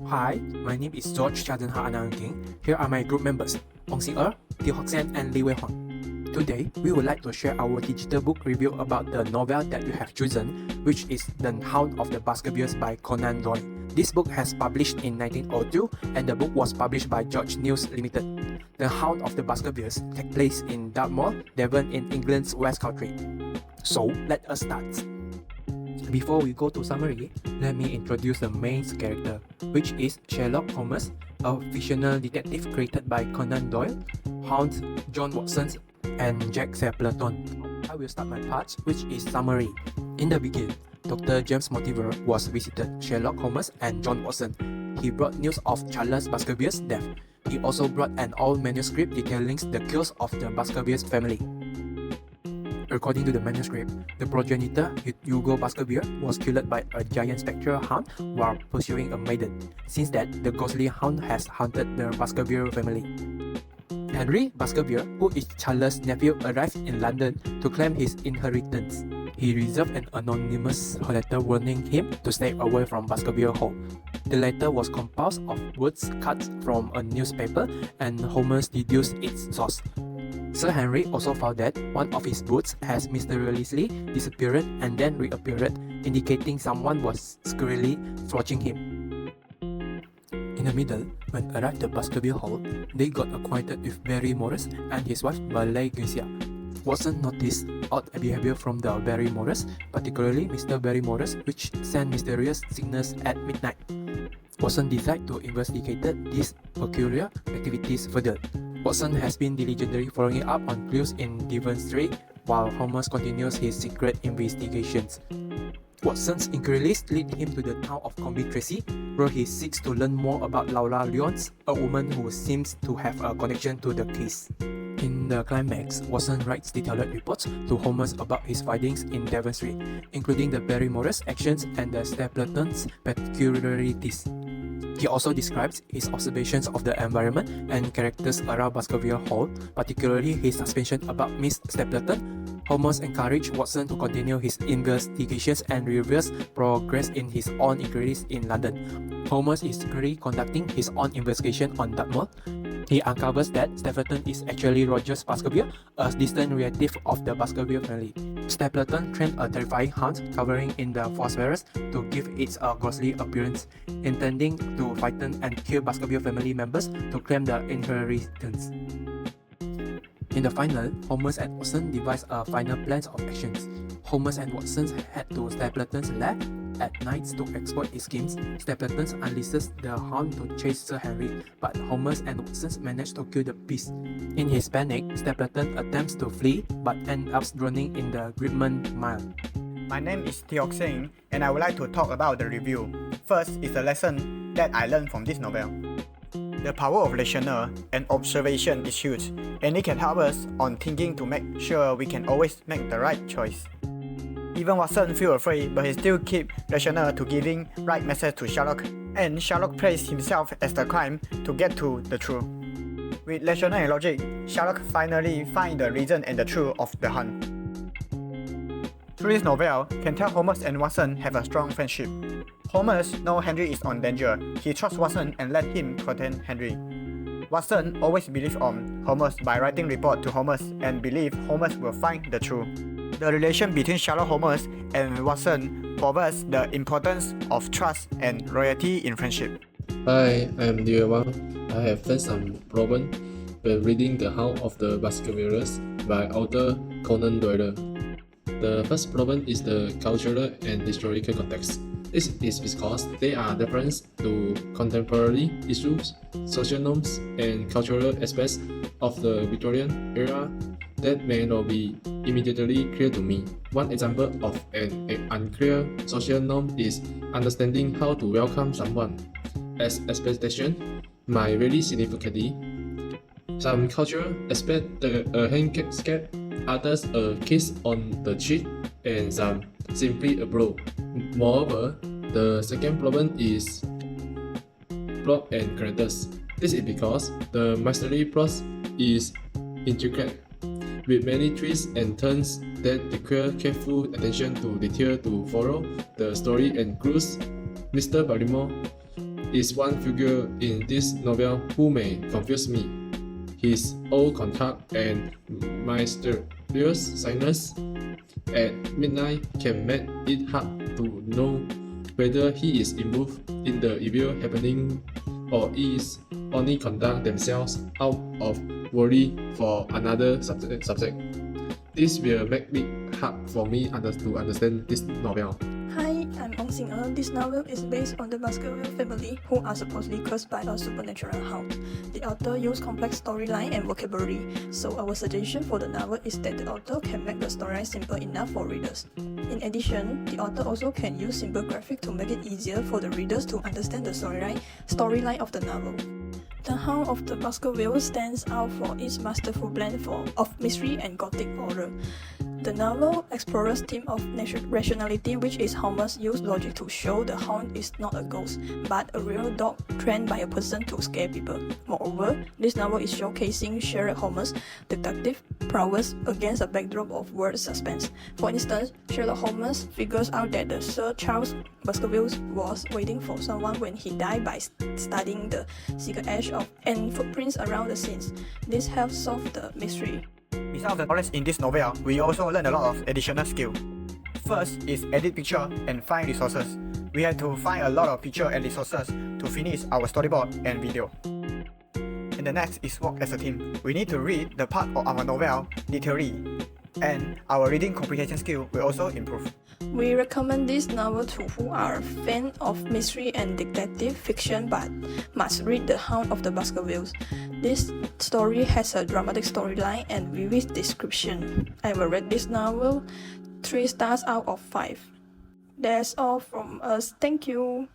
Hi, my name is George Chadenha Anangking. Here are my group members, Ong Si Teo Hock Sen, and Lee Wei Huang. Today, we would like to share our digital book review about the novel that you have chosen, which is The Hound of the Baskervilles by Conan Doyle. This book has published in 1902 and the book was published by George News Limited. The Hound of the Baskervilles takes place in Dartmoor, Devon in England's West Country. So, let us start. Before we go to summary, let me introduce the main character, which is Sherlock Holmes, a fictional detective created by Conan Doyle, Hound, John Watson, and Jack Stapleton. I will start my part, which is summary. In the beginning, Dr. James Mortimer was visited Sherlock Holmes and John Watson. He brought news of Charles Baskerville's death. He also brought an old manuscript detailing the kills of the Baskervilles family. According to the manuscript, the progenitor Hugo Baskerville was killed by a giant spectral hound while pursuing a maiden. Since that, the ghostly hound has haunted the Baskerville family. Henry Baskerville, who is Charles' nephew, arrived in London to claim his inheritance. He received an anonymous letter warning him to stay away from Baskerville Hall. The letter was composed of words cut from a newspaper, and Holmes deduced its source. Sir Henry also found that one of his boots has mysteriously disappeared and then reappeared, indicating someone was secretly watching him. In the middle, when arrived at Baskerville Hall, they got acquainted with Barrymore and his wife Belle Garcia. Watson noticed odd behavior from the Barrymores, particularly Mr. Barrymore, which sent mysterious signals at midnight. Watson decided to investigate these peculiar activities further. Watson has been diligently following up on clues in Devon Street while Holmes continues his secret investigations. Watson's inquiries lead him to the town of Coombe Tracey, where he seeks to learn more about Laura Lyons, a woman who seems to have a connection to the case. In the climax, Watson writes detailed reports to Holmes about his findings in Devon Street, including the Barrymores' actions and the Stapleton's peculiarities. He also describes his observations of the environment and characters around Baskerville Hall, particularly his suspicion about Miss Stapleton. Holmes encouraged Watson to continue his investigations and reveals progress in his own inquiries in London. Holmes is secretly conducting his own investigation on Dartmoor. He uncovers that Stapleton is actually Roger Baskerville, a distant relative of the Baskerville family. Stapleton trained a terrifying hound covering in the phosphorus to give it a ghostly appearance, intending to frighten and kill Baskerville family members to claim the inheritance. In the final, Holmes and Watson devise a final plan of actions. Holmes and Watson head to Stapleton's lab at night to exploit his schemes. Stapleton unleashes the hound to chase Sir Henry, but Holmes and Watson manage to kill the beast. In his panic, Stapleton attempts to flee but ends up drowning in the Griffin Mile. My name is Teo Hock Sen, and I would like to talk about the review. First is a lesson that I learned from this novel. The power of rationale and observation is huge, and it can help us on thinking to make sure we can always make the right choice. Even Watson feels afraid, but he still keeps rationale to giving right message to Sherlock, and Sherlock plays himself as the crime to get to the truth. With rationale and logic, Sherlock finally finds the reason and the truth of the hunt. Through this novel, can tell Holmes and Watson have a strong friendship. Holmes knows Henry is on danger. He trusts Watson and let him protect Henry. Watson always believes on Holmes by writing report to Holmes and believes Holmes will find the truth. The relation between Sherlock Holmes and Watson proves the importance of trust and loyalty in friendship. Hi, I'm Liu Wang. I have faced some problem when reading The Hound of the Baskervilles by author Conan Doyle. The first problem is the cultural and historical context. This is because they are reference to contemporary issues, social norms, and cultural aspects of the Victorian era that may not be immediately clear to me. One example of an unclear social norm is understanding how to welcome someone. As expectation might vary significantly. Some cultural expect a handshake, others a kiss on the cheek, and some simply a blow. Moreover, the second problem is plot and characters. This is because the mystery plot is intricate, with many twists and turns that require careful attention to detail to follow the story and clues. Mr. Barrymore is one figure in this novel who may confuse me. His old contact and mysterious silence at midnight can make it hard to know whether he is involved in the evil happening or is only conduct themselves out of worry for another subject. This will make it hard for me to understand this novel. Hi, I'm Ong Xing-er. This novel is based on the Baskerville family, who are supposedly cursed by a supernatural hound. The author used complex storyline and vocabulary, so our suggestion for the novel is that the author can make the storyline simple enough for readers. In addition, the author also can use simple graphics to make it easier for the readers to understand the storyline of the novel. The Hound of the Baskervilles stands out for its masterful blend of mystery and gothic horror. The novel explores theme of rationality, which is Holmes' use logic to show the hound is not a ghost, but a real dog trained by a person to scare people. Moreover, this novel is showcasing Sherlock Holmes' detective prowess against a backdrop of world suspense. For instance, Sherlock Holmes figures out that the Sir Charles Baskerville was waiting for someone when he died by studying the secret edge and footprints around the scenes. This helps solve the mystery. Besides the knowledge in this novel, we also learn a lot of additional skill. First is edit picture and find resources. We had to find a lot of picture and resources to finish our storyboard and video. And the next is work as a team. We need to read the part of our novel literally, and our reading comprehension skill will also improve. We recommend this novel to who are fans of mystery and detective fiction but must read The Hound of the Baskervilles. This story has a dramatic storyline and vivid description. I will rate this novel 3 stars out of 5. That's all from us. Thank you.